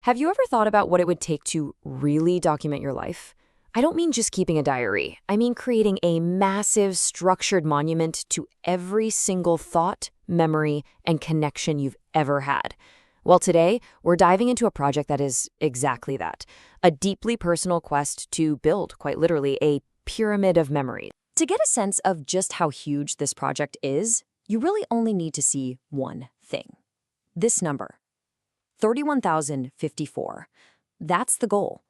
Have you ever thought about what it would take to really document your life? I don't mean just keeping a diary. I mean creating a massive, structured monument to every single thought, memory, and connection you've ever had. Well, today, we're diving into a project that is exactly that. A deeply personal quest to build, quite literally, a pyramid of memories. To get a sense of just how huge this project is, you really only need to see one thing. This number. 31,054. That's the goal.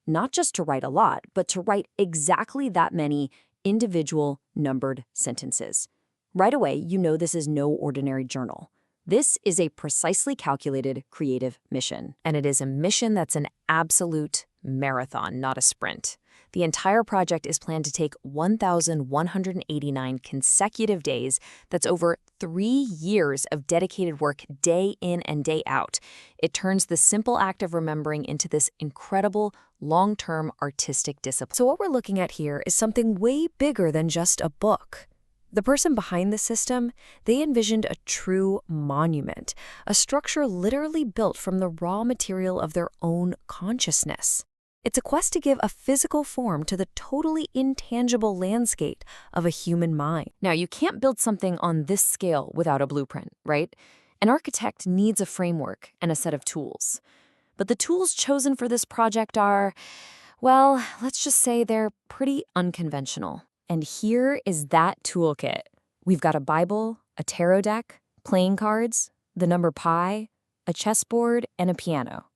Not just to write a lot, but to write exactly that many individual numbered sentences. Right away, you know this is no ordinary journal. This is a precisely calculated creative mission. And it is a mission that's an absolute marathon, not a sprint. The entire project is planned to take 1,189 consecutive days. That's over 3 years of dedicated work day in and day out. It turns the simple act of remembering into this incredible, long-term artistic discipline. So what we're looking at here is something way bigger than just a book. The person behind the system, they envisioned a true monument, a structure literally built from the raw material of their own consciousness. It's a quest to give a physical form to the totally intangible landscape of a human mind. Now, you can't build something on this scale without a blueprint, right? An architect needs a framework and a set of tools. But the tools chosen for this project are, well, let's just say they're pretty unconventional. And here is that toolkit. We've got a Bible, a tarot deck, playing cards, the number pi, a chessboard, and a piano.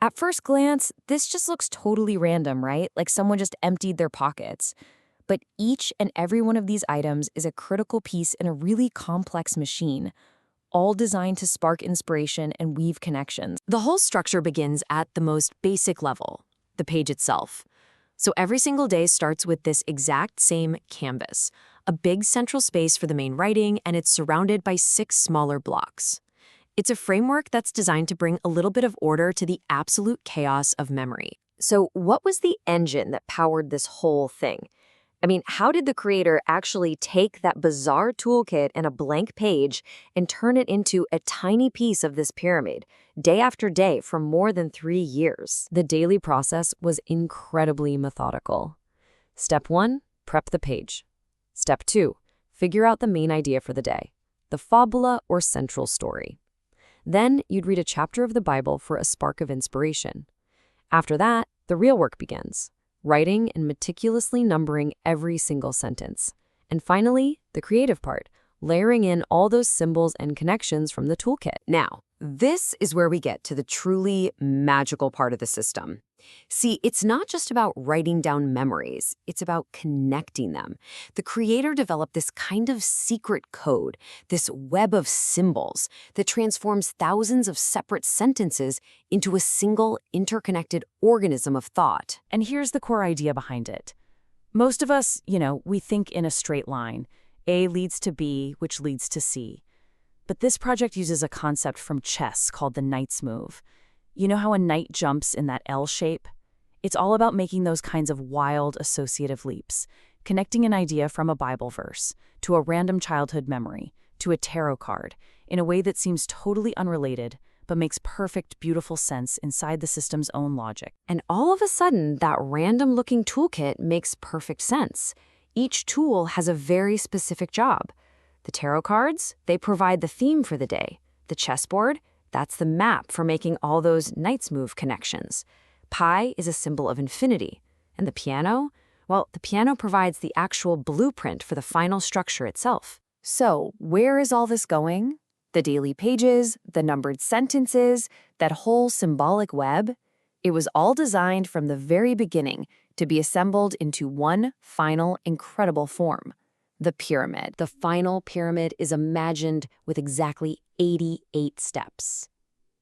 At first glance, this just looks totally random, right? Like someone just emptied their pockets. But each and every one of these items is a critical piece in a really complex machine, all designed to spark inspiration and weave connections. The whole structure begins at the most basic level, the page itself. So every single day starts with this exact same canvas, a big central space for the main writing, and it's surrounded by 6 smaller blocks. It's a framework that's designed to bring a little bit of order to the absolute chaos of memory. So what was the engine that powered this whole thing? I mean, how did the creator actually take that bizarre toolkit and a blank page and turn it into a tiny piece of this pyramid, day after day for more than 3 years? The daily process was incredibly methodical. Step 1, prep the page. Step 2, figure out the main idea for the day, the fabula or central story. Then you'd read a chapter of the Bible for a spark of inspiration. After that, the real work begins, writing and meticulously numbering every single sentence. And finally, the creative part, layering in all those symbols and connections from the toolkit. Now, this is where we get to the truly magical part of the system. See, it's not just about writing down memories, it's about connecting them. The creator developed this kind of secret code, this web of symbols that transforms thousands of separate sentences into a single interconnected organism of thought. And here's the core idea behind it. Most of us, we think in a straight line. A leads to B, which leads to C. But this project uses a concept from chess called the knight's move. You know how a knight jumps in that L shape? It's all about making those kinds of wild associative leaps, connecting an idea from a Bible verse to a random childhood memory, to a tarot card, in a way that seems totally unrelated, but makes perfect, beautiful sense inside the system's own logic. And all of a sudden, that random-looking toolkit makes perfect sense. Each tool has a very specific job. The tarot cards, they provide the theme for the day. The chessboard, that's the map for making all those knight's move connections. Pi is a symbol of infinity. And the piano? Well, the piano provides the actual blueprint for the final structure itself. So, where is all this going? The daily pages, the numbered sentences, that whole symbolic web? It was all designed from the very beginning to be assembled into one final, incredible form. The pyramid. The final pyramid is imagined with exactly 88 steps.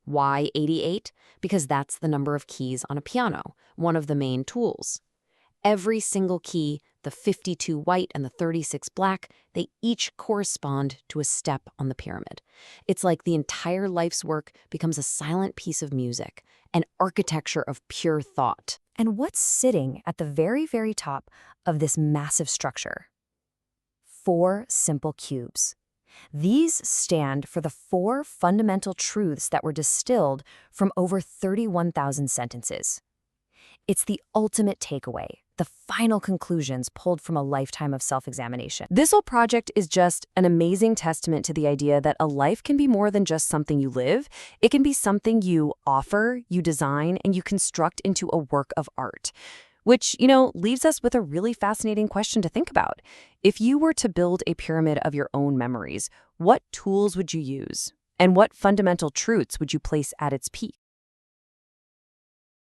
Why 88? Because that's the number of keys on a piano, one of the main tools. Every single key, the 52 white and the 36 black, they each correspond to a step on the pyramid. It's like the entire life's work becomes a silent piece of music, an architecture of pure thought. And what's sitting at the very, very top of this massive structure? 4 simple cubes. These stand for the 4 fundamental truths that were distilled from over 31,000 sentences. It's the ultimate takeaway, the final conclusions pulled from a lifetime of self-examination. This whole project is just an amazing testament to the idea that a life can be more than just something you live. It can be something you offer, you design, and you construct into a work of art. Which, leaves us with a really fascinating question to think about. If you were to build a pyramid of your own memories, what tools would you use? And what fundamental truths would you place at its peak?